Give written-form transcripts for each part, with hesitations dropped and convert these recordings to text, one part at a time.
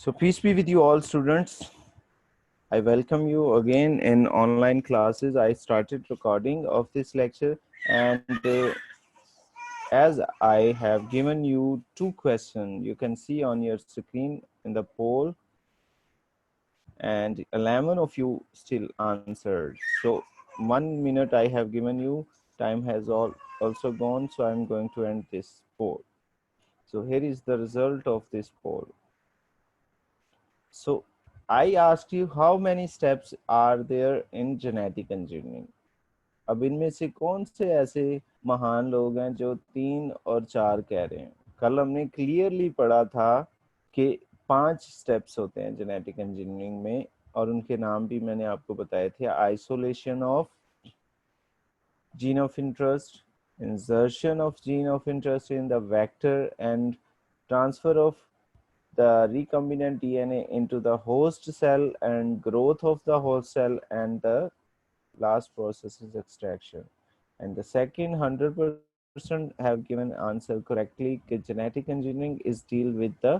So peace be with you all students. I welcome you again in online classes. I started recording of this lecture and as I have given you two questions, you can see on your screen in the poll and 11 of you still answered. So 1 minute I have given you, time has also gone, so I'm going to end this poll. So here is the result of this poll. So I asked you how many steps are there in genetic engineering. अब इनमें से कौन से ऐसे महान लोग हैं जो 3 और 4 कह रहे हैं। कल हमने क्लियरली पढ़ा था कि 5 स्टेप्स होते हैं जेनेटिक इंजीनियरिंग में और उनके नाम भी मैंने आपको बताए थे। Isolation of gene of interest, insertion of gene of interest in the vector and transfer of the recombinant DNA into the host cell and growth of the host cell, and the last process is extraction. And the second 100% have given answer correctly. Genetic engineering is deal with the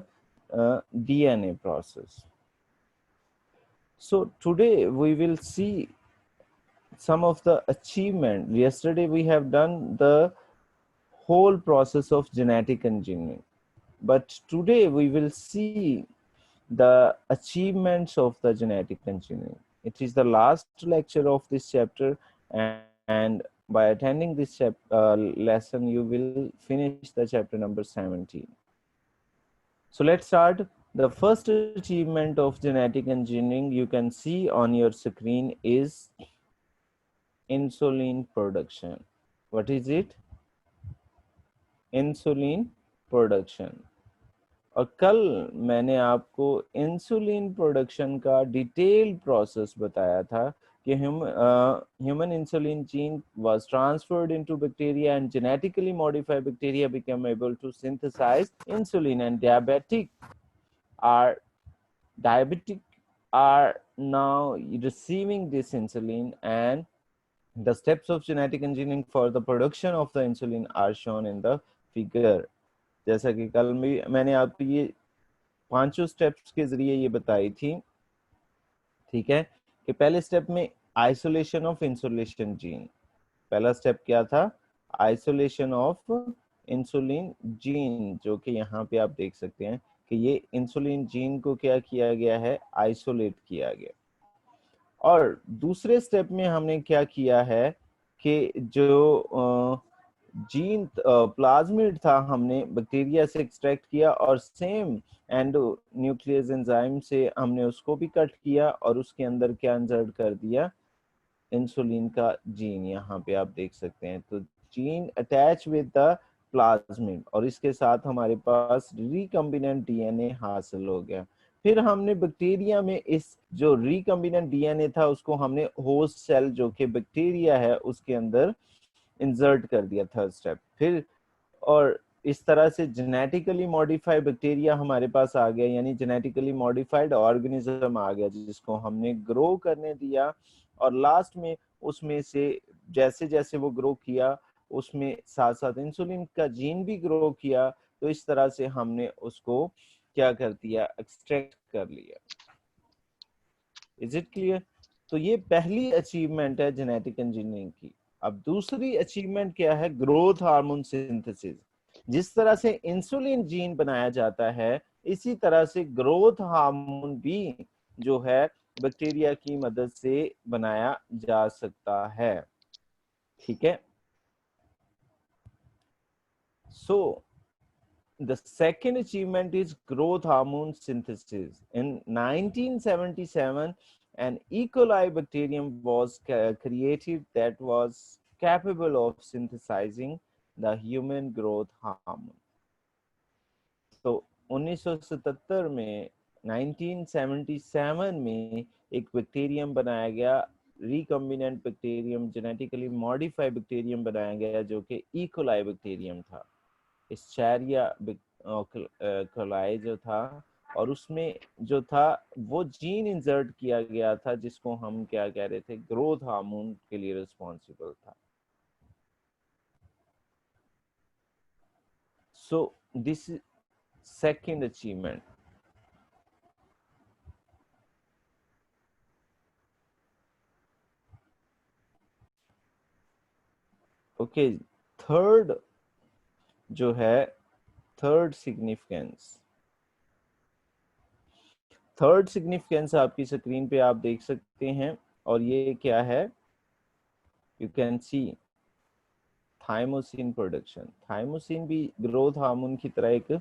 DNA process. So today we will see some of the achievement. Yesterday we have done the whole process of genetic engineering, but today we will see the achievements of the genetic engineering. It is the last lecture of this chapter, and by attending this lesson you will finish the chapter number 17. So let's start. The first achievement of genetic engineering you can see on your screen is insulin production. What is it? Insulin production. और कल मैंने आपको insulin production का detail process बताया था कि human insulin gene was transferred into bacteria and genetically modified bacteria became able to synthesize insulin, and diabetic are now receiving this insulin, and the steps of genetic engineering for the production of the insulin are shown in the figure. जैसा कि कल भी मैंने आपको ये 5 steps के जरिए ये बताई थी, ठीक है, कि पहले स्टेप में आइसोलेशन ऑफ इंसुलेशन जीन। पहला स्टेप क्या था? आइसोलेशन ऑफ इंसुलिन जीन, जो कि यहाँ पे आप देख सकते हैं कि ये इंसुलिन जीन को क्या किया गया है? आइसोलेट किया गया। और दूसरे स्टेप में हमने क्या किया है कि जो जीन प्लाज्मिड था हमने बैक्टीरिया से एक्सट्रैक्ट किया और सेम एंडो न्यूक्लियस एंजाइम से हमने उसको भी कट किया और उसके अंदर क्या इंसर्ट कर दिया? इंसुलिन का जीन। यहाँ पे आप देख सकते हैं, तो gene attach with the plasmid और इसके साथ हमारे पास रिकम्बिनेंट डीएनए हासिल हो गया। फिर हमने बैक्टीरिया में इस जो रिकम्बिनेंट डीएनए था उसको हमने होस्ट सेल जो कि बैक्टीरिया है उसके अंदर इंसर्ट कर दिया, थर्ड स्टेप। फिर और इस तरह से जेनेटिकली मॉडिफाइड बैक्टीरिया हमारे पास आ गया, यानी जेनेटिकली मॉडिफाइड ऑर्गेनिज्म आ गया जिसको हमने ग्रो करने दिया, और लास्ट में उसमें से जैसे जैसे वो ग्रो किया उसमें साथ साथ इंसुलिन का जीन भी ग्रो किया, तो इस तरह से हमने उसको क्या कर दिया? एक्सट्रैक्ट कर लिया। Is it clear? तो ये पहली अचीवमेंट है जेनेटिक इंजीनियरिंग की। अब दूसरी अचीवमेंट क्या है? Growth hormone synthesis. जिस तरह से इंसुलिन जीन बनाया जाता है इसी तरह से ग्रोथ हार्मोन भी जो है बैक्टीरिया की मदद से बनाया जा सकता है, ठीक है। सो the second achievement is growth hormone synthesis. In 1977, an E. coli bacterium was created that was capable of synthesizing the human growth hormone. तो 1977 में 1977 में एक बैक्टीरियम बनाया गया, recombinant bacterium, genetically modified bacterium बनाया गया जो कि ई कोलाई बैक्टीरियम था, एस्चेरिया कोलाई जो था, और उसमें जो था वो जीन इंसर्ट किया गया था जिसको हम क्या कह रहे थे? ग्रोथ हार्मोन के लिए रिस्पॉन्सिबल था। So this second achievement. Okay, third जो है, थर्ड सिग्निफिकेंस आपकी स्क्रीन पे आप देख सकते हैं, और ये क्या है, you can see thymosin production. Thymosin भी ग्रोथ हार्मोन की तरह एक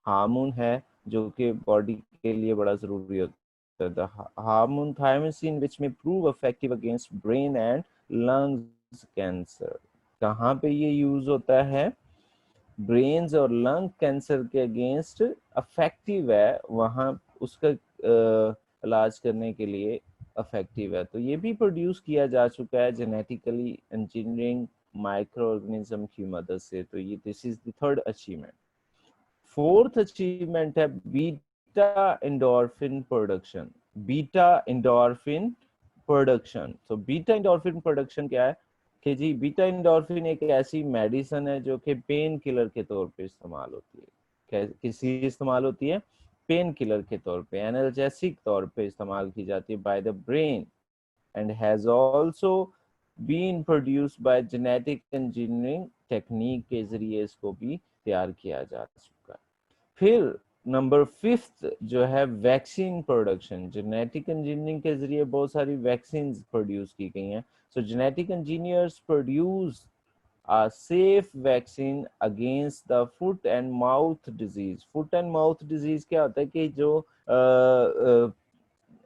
हार्मोन है जो कि बॉडी के लिए बड़ा जरूरी होता है। द हार्मोन थाइमोसिन विच में prove effective against brain and lungs cancer. कहाँ पे ये यूज होता है, ब्रेन्स और लंग कैंसर के अगेंस्ट अफेक्टिव है, वहाँ उसका इलाज करने के लिए इफेक्टिव है। तो ये भी प्रोड्यूस किया जा चुका है जेनेटिकली इंजीनियरिंग माइक्रो ऑर्गेनिज्म की मदद से। तो ये this is the third achievement. Fourth achievement है beta endorphin production. Beta endorphin production, तो बीटा एंडोर्फिन प्रोडक्शन क्या है कि जी, बीटा एंडोर्फिन एक ऐसी मेडिसिन है जो कि पेन किलर के तौर पे इस्तेमाल होती है। किसी इस्तेमाल होती है, पेन किलर के तौर पे, एनाल्जेसिक तौर पे इस्तेमाल की जाती है by the brain, and has also been produced by genetic engineering technique के जरिए इसको भी तैयार किया जा चुका है। फिर नंबर फिफ्थ जो है वैक्सीन प्रोडक्शन। जेनेटिक इंजीनियरिंग के जरिए बहुत सारी वैक्सीन प्रोड्यूस की गई हैं। सो genetic engineers produce a safe vaccine against the foot and mouth disease। foot and mouth disease क्या होता है कि जो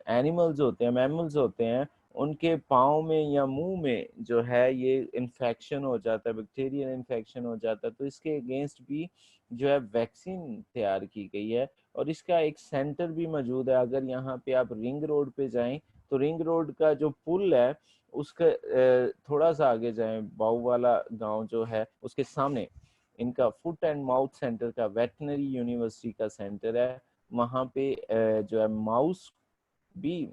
एनिमल्स होते हैं, मैमल्स होते हैं, उनके पाँव में या मुंह में जो है ये इन्फेक्शन हो जाता है, बैक्टीरियल इन्फेक्शन हो जाता है। तो इसके अगेंस्ट भी जो है वैक्सीन तैयार की गई है, और इसका एक सेंटर भी मौजूद है। अगर यहाँ पे आप रिंग रोड पे जाएं तो रिंग रोड का जो पुल है उसका थोड़ा सा आगे जाएं, बाऊ वाला गांव जो है उसके सामने इनका फुट एंड माउथ सेंटर का वेटनरी यूनिवर्सिटी का सेंटर है। वहाँ पे जो है माउस भी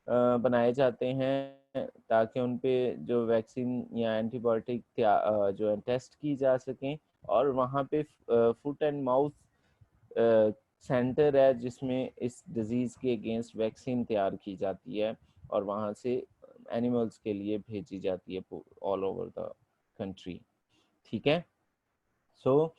बनाए जाते हैं ताकि उन पे जो वैक्सीन या एंटीबायोटिक जो है टेस्ट की जा सकें। और वहाँ पे फुट एंड माउथ सेंटर है जिसमें इस डिजीज के अगेंस्ट वैक्सीन तैयार की जाती है और वहाँ से एनिमल्स के लिए भेजी जाती है ऑल ओवर द कंट्री। ठीक है, so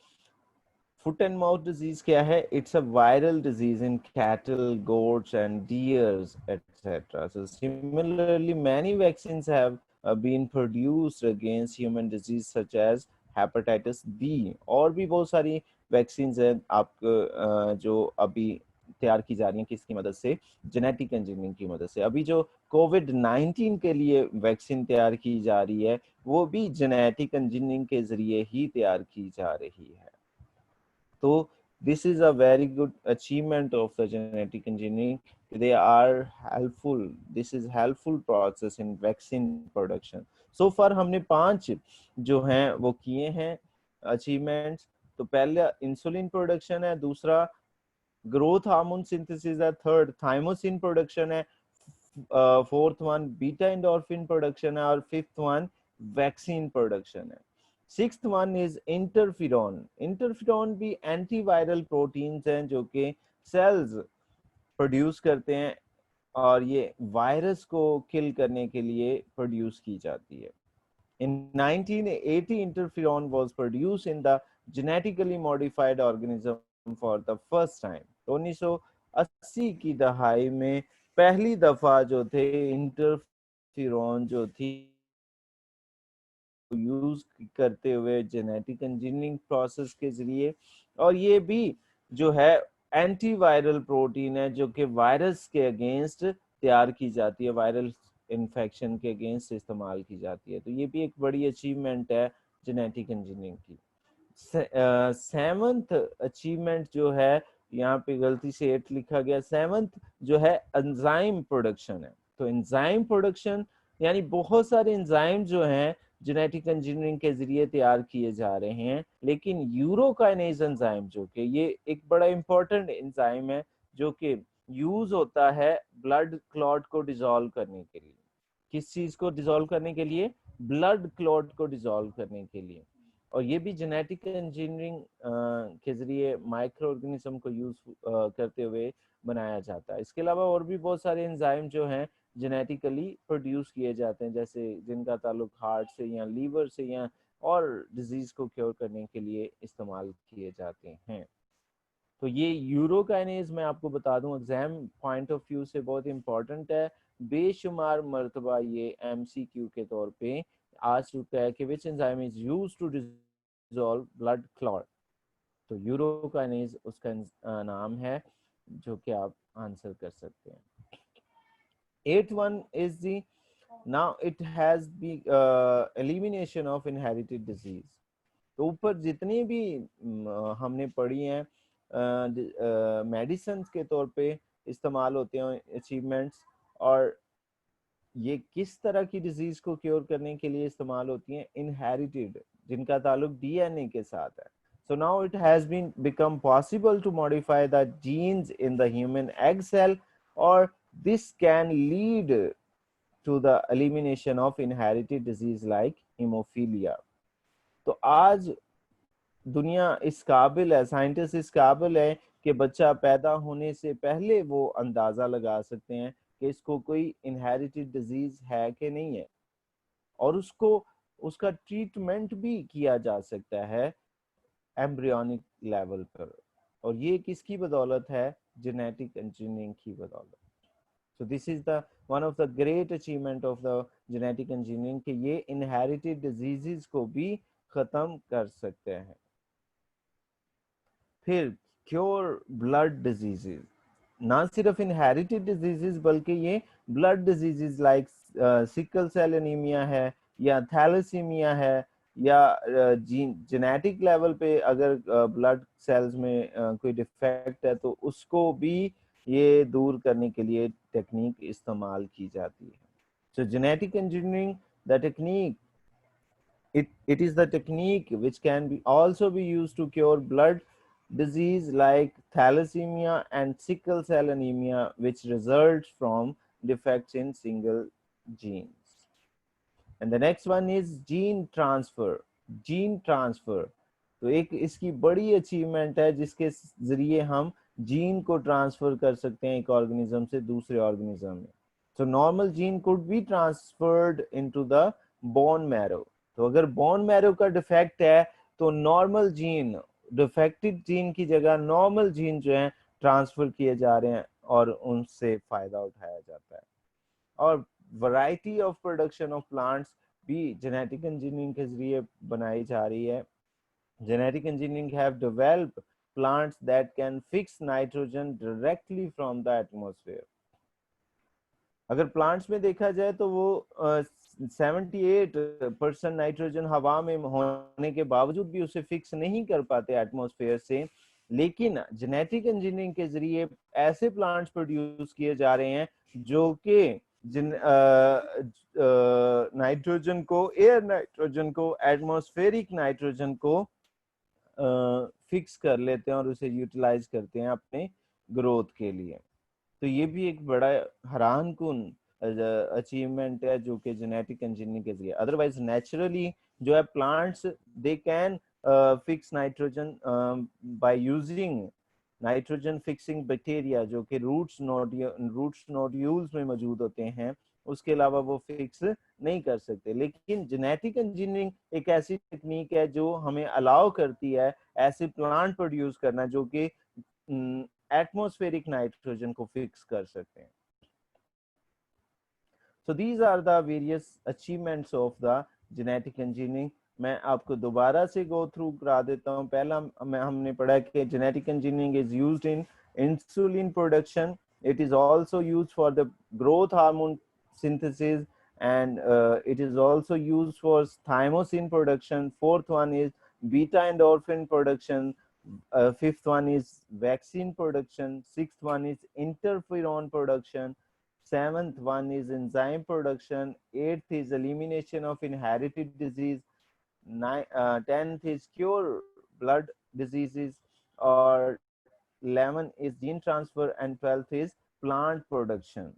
foot and mouth disease क्या है? It's a viral disease in cattle, goats and deers etcetera. So similarly many vaccines have been produced against human disease such as hepatitis B. और भी बहुत सारी vaccines हैं आपको जो अभी तैयार की जा रही हैं, किसकी मदद से? जेनेटिक इंजीनियरिंग की मदद से। अभी जो कोविड-19 के लिए वैक्सीन तैयार की जा रही है वो भी जेनेटिक इंजीनियरिंग के जरिए ही तैयार की जा रही है। So this is a very good achievement of the genetic engineering. They are helpful. This is helpful process in vaccine production. So far हमने 5 जो हैं वो किए हैं achievements। तो पहला इंसुलिन प्रोडक्शन है, दूसरा ग्रोथ हार्मोन सिंथेसिस है, थर्ड थाइमोसिन प्रोडक्शन है, fourth one beta endorphin production है, और फिफ्थ वन वैक्सीन प्रोडक्शन है। Sixth one is interferon. Interferon भी एंटीवायरल प्रोटीन्स हैं जो कि सेल्स प्रोड्यूस करते हैं और ये वायरस को किल करने के लिए प्रोड्यूस की जाती है। In 1980, interferon was produced in the genetically modified organism for the first time। तो 1980 की दहाई में पहली दफा जो थे इंटरफिरॉन जो थी यूज करते हुए जेनेटिक इंजीनियरिंग प्रोसेस के जरिए। और ये भी जो है एंटीवायरल प्रोटीन है जो कि वायरस के अगेंस्ट तैयार की जाती है, वायरल इन्फेक्शन के अगेंस्ट इस्तेमाल की जाती है। तो ये भी एक बड़ी अचीवमेंट है जेनेटिक इंजीनियरिंग की। सेवंथ अचीवमेंट जो है, यहाँ पे गलती से 8 लिखा गया, सेवंथ जो है एंजाइम प्रोडक्शन है। तो एंजाइम प्रोडक्शन यानी बहुत सारे एंजाइम जो हैं जेनेटिक इंजीनियरिंग के जरिए तैयार किए जा रहे हैं। लेकिन यूरोकाइनेज एंजाइम जो कि ये एक बड़ा इंपॉर्टेंट एंजाइम है जो कि यूज होता है ब्लड क्लॉट को डिसॉल्व करने के लिए। किस चीज को डिसॉल्व करने के लिए? ब्लड क्लॉट को डिसॉल्व करने के लिए। और ये भी जेनेटिक इंजीनियरिंग के जरिए माइक्रो ऑर्गेनिज्म को यूज करते हुए बनाया जाता है। इसके अलावा और भी बहुत सारे एंजाइम जो हैं जेनेटिकली प्रोड्यूस किए जाते हैं, जैसे जिनका ताल्लुक हार्ट से या लीवर से या और डिजीज को क्योर करने के लिए इस्तेमाल किए जाते हैं। तो ये यूरोकाइनेज मैं आपको बता दूं एग्जाम पॉइंट ऑफ व्यू से बहुत इंपॉर्टेंट है, बेशुमार मर्तबा ये एमसीक्यू के तौर पे आ चुका है कि which enzyme is used to dissolve blood clot. तो यूरोकाइनेज उसका नाम है जो कि आप आंसर कर सकते हैं। 8th one is the now it has the elimination of inherited disease। तो ऊपर जितनी भी हमने पढ़ी हैं मेडिसिन के तौर पे इस्तेमाल होते हैं अचीवमेंट्स, और ये किस तरह की डिजीज को क्योर करने के लिए इस्तेमाल होती हैं, इनहेरिटेड, जिनका ताल्लुक डीएनए के साथ है। So now it has been become possible to modify the genes in the human egg cell, or this can lead to the elimination of inherited disease like hemophilia। तो आज दुनिया इस काबिल है, साइंटिस्ट इस काबिल है कि बच्चा पैदा होने से पहले वो अंदाजा लगा सकते हैं कि इसको कोई इनहेरिटेड डिजीज है कि नहीं है, और उसको उसका ट्रीटमेंट भी किया जा सकता है एम्ब्रियोनिक लेवल पर। और ये किसकी बदौलत है, जेनेटिक इंजीनियरिंग की बदौलत। So this is the one of the great achievement of the genetic engineering कि ये इनहेरिटेड डिजीजेस को भी खत्म कर सकते हैं। फिर क्योर ब्लड डिजीजेस, ना सिर्फ इनहेरिटेड डिजीजेस बल्कि ये blood diseases like sickle cell anaemia है या थैलेसीमिया है, या जेनेटिक लेवल पे अगर ब्लड सेल्स में कोई डिफेक्ट है तो उसको भी ये दूर करने के लिए टेक्निक इस्तेमाल की जाती है। सो genetic engineering the technique, it is the technique which can be also be used to cure blood disease like thalassemia and sickle cell anemia which results from defects in single genes। And the next one is gene transfer। gene transfer तो एक इसकी बड़ी achievement है जिसके जरिए हम gene को transfer कर सकते हैं एक ऑर्गेनिज्म से दूसरे ऑर्गेनिज्म में। So normal gene could be transferred into the bone marrow. तो अगर बोन मैरो का डिफेक्ट है तो नॉर्मल जीन, डिफेक्टेड जीन की जगह नॉर्मल जीन जो है ट्रांसफर किए जा रहे हैं और उनसे फायदा उठाया जाता है। और variety of production of plants भी जेनेटिक इंजीनियरिंग के जरिए बनाई जा रही है। Genetic engineering have developed plants that can fix nitrogen directly from the atmosphere। अगर प्लांट्स में देखा जाए तो वो 78% नाइट्रोजन हवा में होने के बावजूद भी उसे फिक्स नहीं कर पाते एटमॉस्फेयर से, लेकिन जेनेटिक इंजीनियरिंग के जरिए ऐसे प्लांट्स प्रोड्यूस किए जा रहे हैं जो कि नाइट्रोजन को, एयर नाइट्रोजन को, एटमॉस्फेरिक नाइट्रोजन को फिक्स कर लेते हैं और उसे यूटिलाइज करते हैं अपने ग्रोथ के लिए। तो ये भी एक बड़ा हैरान कुन अचीवमेंट है जो कि जेनेटिक इंजीनियरिंग के जरिए। अदरवाइज नेचुरली जो है plants they can fix nitrogen by using nitrogen fixing bacteria जो कि रूट्स नोड्यूल्स में मौजूद होते हैं, उसके अलावा वो फिक्स नहीं कर सकते। लेकिन जेनेटिक इंजीनियरिंग एक ऐसी टेक्निक है जो हमें अलाउ करती है ऐसे प्लांट प्रोड्यूस करना जो कि एटमॉस्फेरिक नाइट्रोजन को फिक्स कर सकते हैं। So these are the various achievements of the genetic engineering. मैं आपको दोबारा से गो थ्रू करा देता हूँ। पहला हमने पढ़ा कि genetic engineering is used in insulin production, it is also used for the growth hormone synthesis, and it is also used for thymosin production. Fourth one is beta endorphin production. Fifth one is vaccine production. Sixth one is interferon production. Seventh one is enzyme production. Eighth is elimination of inherited disease. 10th is cure blood diseases, or 11 is gene transfer, and 12th is plant production.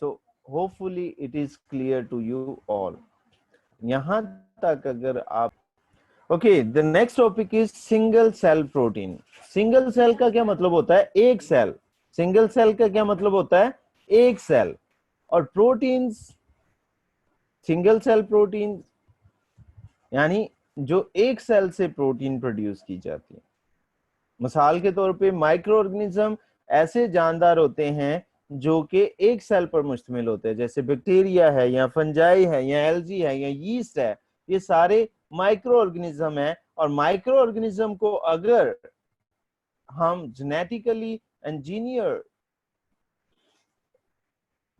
So hopefully it is clear to you all। यहाँ तक अगर आप okay, the next topic is single cell protein. Single cell का क्या मतलब होता है, एक सेल। सिंगल सेल का क्या मतलब होता है, एक सेल। और प्रोटीन्स, सिंगल सेल प्रोटीन यानी जो एक सेल से प्रोटीन प्रोड्यूस की जाती है। मिसाल के तौर पे माइक्रो ऑर्गेनिज्म ऐसे जानदार होते हैं जो कि एक सेल पर मुश्तमिल होते हैं, जैसे बैक्टीरिया है या फंजाई है या एल्गी है या यीस्ट है, ये सारे माइक्रो ऑर्गेनिज्म है। और माइक्रो ऑर्गेनिज्म को अगर हम जेनेटिकली इंजीनियर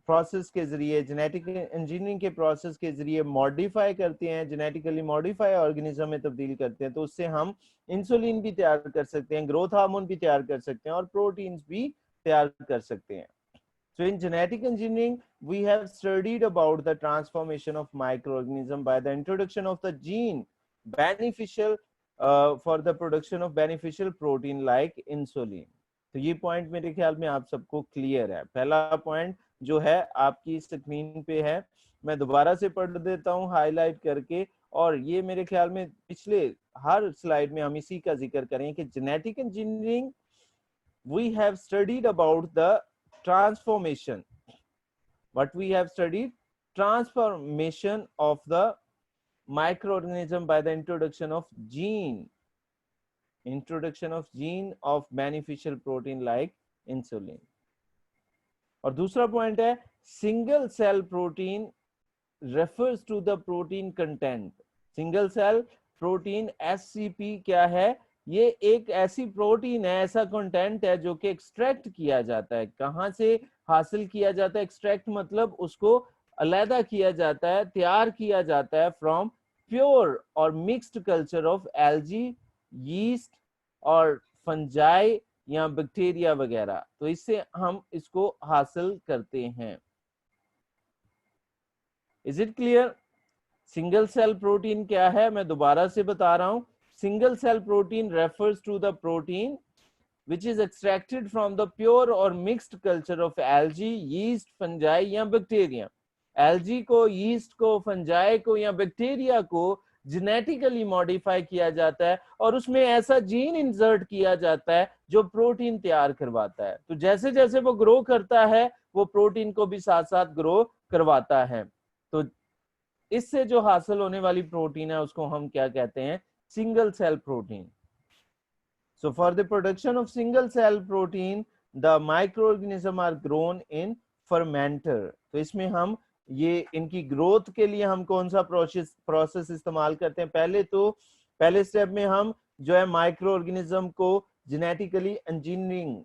प्रोसेस के जरिए, जेनेटिक इंजीनियरिंग के प्रोसेस के जरिए मॉडिफाई करते हैं, जेनेटिकली मॉडिफाई ऑर्गेनिज्म में तब्दील करते हैं, तो उससे हम इंसुलिन भी तैयार कर सकते हैं, ग्रोथ हार्मोन भी तैयार कर सकते हैं और प्रोटीन्स भी तैयार कर सकते हैं। So in genetic engineering, we have studied about the transformation of microorganism by the introduction of the gene beneficial for the production of beneficial protein like insulin. तो ये पॉइंट मेरे ख्याल में आप सबको क्लियर है। पहला पॉइंट जो है आपकी स्क्रीन पे है, मैं दोबारा से पढ़ देता हूँ हाईलाइट करके, और ये मेरे ख्याल में पिछले हर स्लाइड में हम इसी का जिक्र करें कि genetic engineering we have studied about the transformation. What we have studied? Transformation of the microorganism by the introduction of gene of beneficial protein like insulin. और दूसरा पॉइंट है single cell protein refers to the protein content. Single cell protein SCP क्या है? ये एक ऐसी protein है, ऐसा कंटेंट है जो कि एक्सट्रैक्ट किया जाता है। कहां से हासिल किया जाता है? एक्सट्रैक्ट मतलब उसको अलहदा किया जाता है, तैयार किया जाता है फ्रॉम प्योर और mixed culture of algae, yeast और फंजाई या बैक्टीरिया वगैरह। तो इससे हम इसको हासिल करते हैं। Is it clear? Single cell protein क्या है? मैं दोबारा से बता रहा हूं। Single cell protein refers to the protein which is extracted from the pure or mixed culture of algae, yeast, fungi या बैक्टीरिया। एल्गी को, यीस्ट को, फंजाई को या बैक्टीरिया को जेनेटिकली मॉडिफाई किया जाता है और उसमें ऐसा जीन इंसर्ट किया जाता है जो प्रोटीन तैयार करवाता है। तो जैसे जैसे वो ग्रो करता है वो प्रोटीन को भी साथ साथ ग्रो करवाता है। तो इससे जो हासिल होने वाली प्रोटीन है उसको हम क्या कहते हैं? Single cell protein. So for the production of single cell protein, the microorganism are grown in fermenter. तो इसमें हम ये इनकी ग्रोथ के लिए हम कौन सा प्रोसेस इस्तेमाल करते हैं? पहले स्टेप में हम जो है माइक्रो ऑर्गेनिज्म को जेनेटिकली इंजीनियरिंग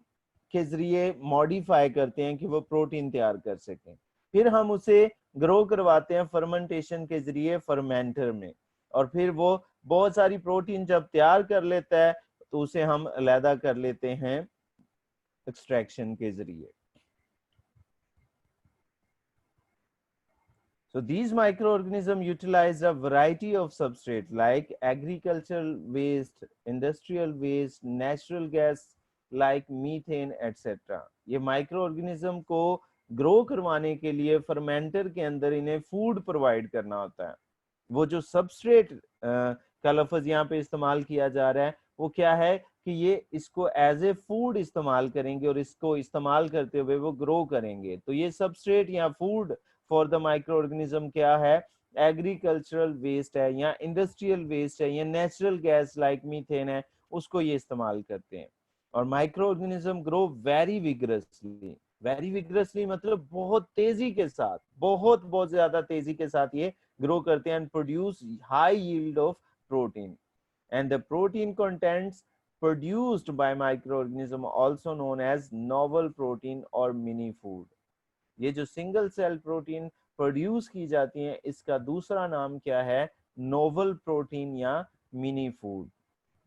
के जरिए मॉडिफाई करते हैं कि वो प्रोटीन तैयार कर सकें। फिर हम उसे ग्रो करवाते हैं फर्मेंटेशन के जरिए फर्मेंटर में, और फिर वो बहुत सारी प्रोटीन जब तैयार कर लेता है तो उसे हम अलहदा कर लेते हैं एक्सट्रैक्शन के जरिए। So these microorganisms utilize a variety of substrate like agricultural waste, industrial waste, natural gas like methane etc. ये माइक्रो ऑर्गेनिज्म को ग्रो करवाने के लिए फर्मेंटर के अंदर इन्हें फूड प्रोवाइड करना होता है। वो जो सबस्ट्रेट का लफ्ज यहाँ पे इस्तेमाल किया जा रहा है वो क्या है कि ये इसको एज ए फूड इस्तेमाल करेंगे और इसको इस्तेमाल करते हुए वो ग्रो करेंगे। तो ये सबस्ट्रेट या food for the micro organism क्या है? एग्रीकल्चरल वेस्ट है या इंडस्ट्रियल वेस्ट है या नेचुरल गैस लाइक मीथेन है, उसको ये इस्तेमाल करते हैं। और micro organism grow very vigorously मतलब बहुत तेजी के साथ, बहुत ज्यादा तेजी के साथ ये ग्रो करते हैं and produce high yield of protein. And the protein contents produced by microorganism also known as novel protein और mini food। ये जो सिंगल सेल प्रोटीन प्रोड्यूस की जाती है इसका दूसरा नाम क्या है? नोवल प्रोटीन या मिनी फूड।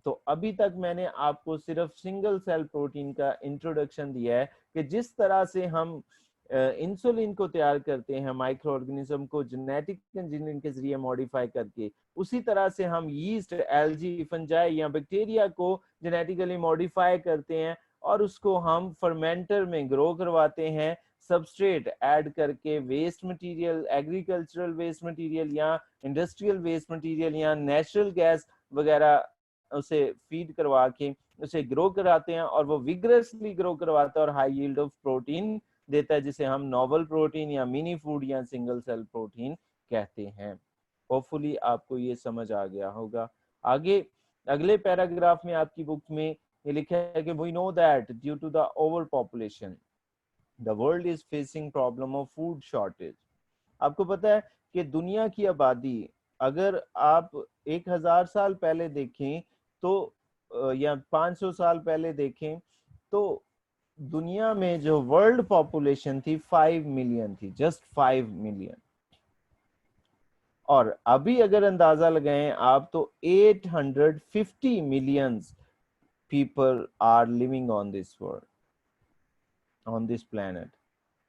तो अभी तक मैंने आपको सिर्फ सिंगल सेल प्रोटीन का इंट्रोडक्शन दिया है कि जिस तरह से हम इंसुलिन को तैयार करते हैं माइक्रो ऑर्गेनिज्म को जेनेटिक इंजीनियरिंग के जरिए मॉडिफाई करके, उसी तरह से हम यीस्ट, एल्गी, फंजाई या बैक्टीरिया को जेनेटिकली मॉडिफाई करते हैं और उसको हम फर्मेंटर में ग्रो करवाते हैं सबस्ट्रेट ऐड करके, waste material, agricultural waste material या इंडस्ट्रियल वेस्ट मटेरियल या नेचुरल गैस वगैरह उसे फीड करवा के उसे ग्रो कराते हैं और वो विग्रसली ग्रो करवाता है और हाई यील्ड ऑफ प्रोटीन देता है जिसे हम नोवल प्रोटीन या मिनी फूड या सिंगल सेल प्रोटीन कहते हैं। होपफुली आपको ये समझ आ गया होगा। आगे अगले पैराग्राफ में आपकी बुक में ये लिखा है कि we know that due to the overpopulation the world is facing problem of food shortage. आपको पता है कि दुनिया की आबादी अगर आप 1000 साल पहले देखें तो या 500 साल पहले देखें तो दुनिया में जो वर्ल्ड पॉपुलेशन थी 5 मिलियन थी, जस्ट 5 मिलियन। और अभी अगर अंदाजा लगाएं आप तो 850 millions people are living on this world, on this planet.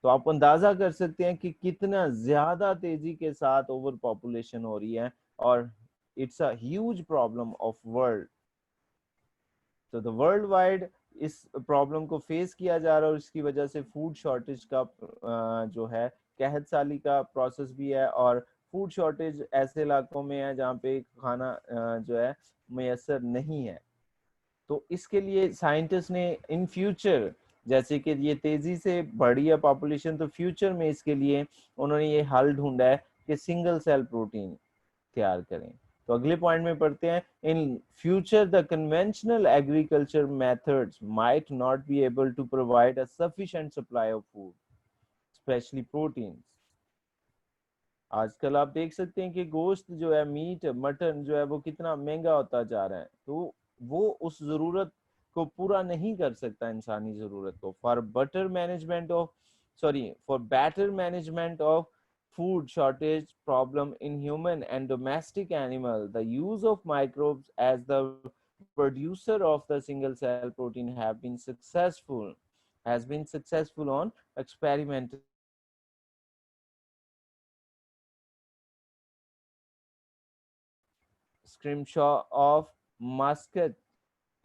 तो आप अंदाजा कर सकते हैं कि कितना ज्यादा तेजी के साथ ओवर पॉपुलेशन हो रही है और it's a huge problem of world. तो द वर्ल्ड वाइड इस प्रॉब्लम को फेस किया जा रहा है और इसकी वजह से फूड शॉर्टेज का जो है कहत साली का प्रोसेस भी है। और फूड शॉर्टेज ऐसे इलाकों में है जहाँ पे खाना जो है मैसर नहीं है। तो इसके लिए साइंटिस्ट ने इन फ्यूचर, जैसे कि ये तेजी से बढ़ी है पॉपुलेशन, तो फ्यूचर में इसके लिए उन्होंने ये हल ढूंढा है कि सिंगल सेल प्रोटीन तैयार करें। तो अगले पॉइंट में पढ़ते हैं, in future the conventional agriculture methods might not be able to provide a sufficient supply of food specially proteins. आजकल आप देख सकते हैं कि गोश्त जो है, मीट मटन जो है वो कितना महंगा होता जा रहा है। तो वो उस जरूरत को पूरा नहीं कर सकता, इंसानी जरूरत को। For better management of for better management of food shortage problem in human and domestic animal, the use of microbes as the producer of the single cell protein has been successful on experimental Scrimshaw of Muscat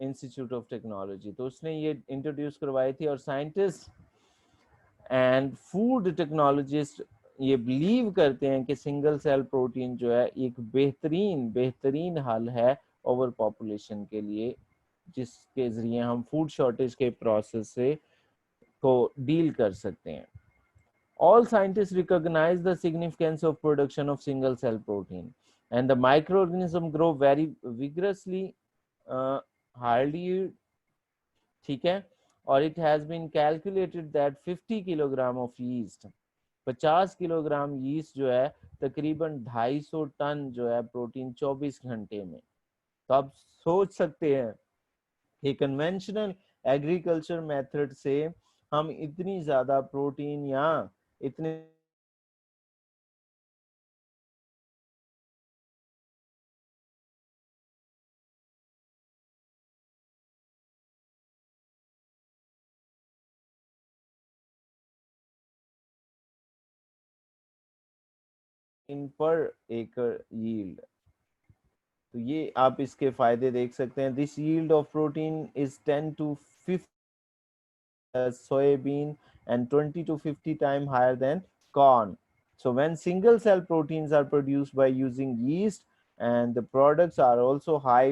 Institute of Technology. तो उसने ये introduce करवाई थी और scientist and food technologist ये believe करते हैं कि सिंगल सेल प्रोटीन जो है एक बेहतरीन हल है ओवर पॉपुलेशन के लिए, जिसके जरिए हम फूड शॉर्टेज के प्रोसेस से को डील कर सकते हैं। All scientists recognize the significance of production of single cell protein, and the microorganism grow very vigorously, hardly, ठीक है। और it has been calculated that 50 kilogram of yeast, 50 kilogram yeast जो है तकरीबन 250 टन जो है प्रोटीन 24 घंटे में। तो आप सोच सकते हैं कि कन्वेंशनल एग्रीकल्चर मेथड से हम इतनी ज्यादा प्रोटीन या इतने पर एकड़ यील्ड। तो ये आप इसके फायदे देख सकते हैं। This yield of protein is 10 to 50 soybean and 20 to 50 times higher than corn. So when single cell proteins are produced by using yeast, and the products are also high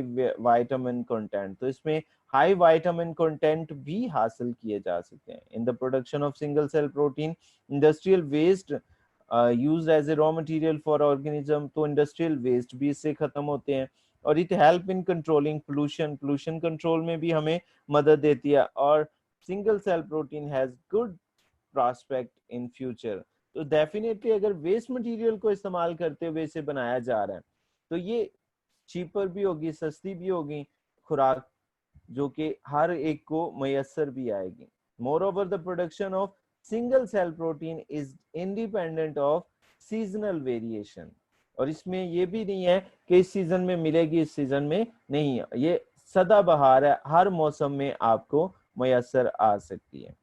vitamin content, तो इसमें high vitamin content भी हासिल किए जा सकते हैं। In the production of single cell protein, industrial waste used as a raw material for organism, तो industrial waste भी इससे खत्म होते हैं। और it help in controlling pollution control में भी हमें मदद देती है। और single cell protein has good prospect in future. तो डेफिनेटली अगर वेस्ट मटेरियल को इस्तेमाल करते हुए इसे बनाया जा रहा है तो ये चीपर भी होगी, सस्ती भी होगी खुराक, जो कि हर एक को मैसर भी आएगी। Moreover the production of single cell protein is independent of seasonal variation. और इसमें ये भी नहीं है कि इस सीजन में मिलेगी इस सीजन में नहीं, ये सदाबहार है, हर मौसम में आपको मैसर आ सकती है।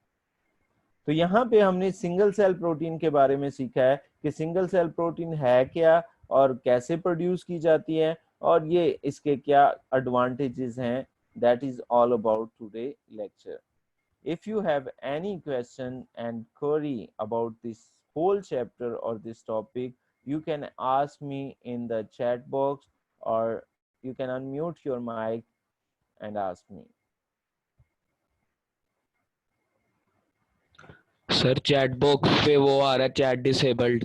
तो यहाँ पे हमने सिंगल सेल प्रोटीन के बारे में सीखा है कि सिंगल सेल प्रोटीन है क्या और कैसे प्रोड्यूस की जाती है और ये इसके क्या एडवांटेजेस हैं। That is all about today lecture. If you have any question and query about this whole chapter or this topic, you can ask me in the chat box, or you can unmute your mic and ask me. Sir chat box पे वो आ रहा है, chat disabled.